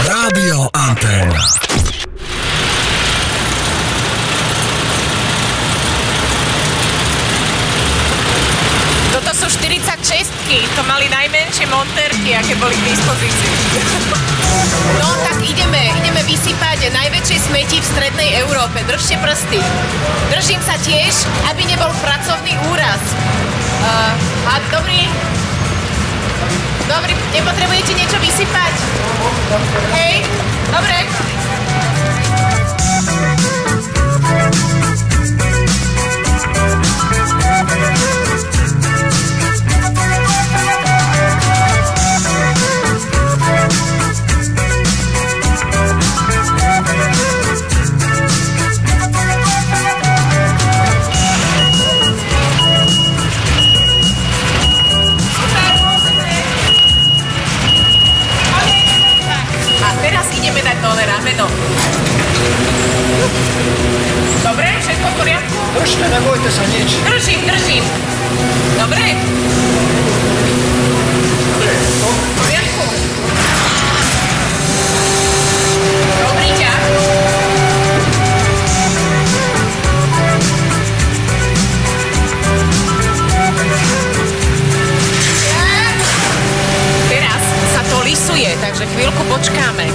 Rádio Anténa. Toto sú 46-ky, to mali najmenšie montérky, aké boli k dispozícii. No tak ideme vysypať najväčšie smeti v strednej Európe. Držte prsty. Držím sa tiež, aby nebol pracovný úraz. A dobrý, nepotrebujete niečo vysypať? Hej, dobre. Dole rameno. Dobre, všetko v poriadku? Držte, nebojte sa nič. Držím. Dobre? V poriadku. Dobrý ťah. Teraz sa to lisuje, takže chvíľku počkáme.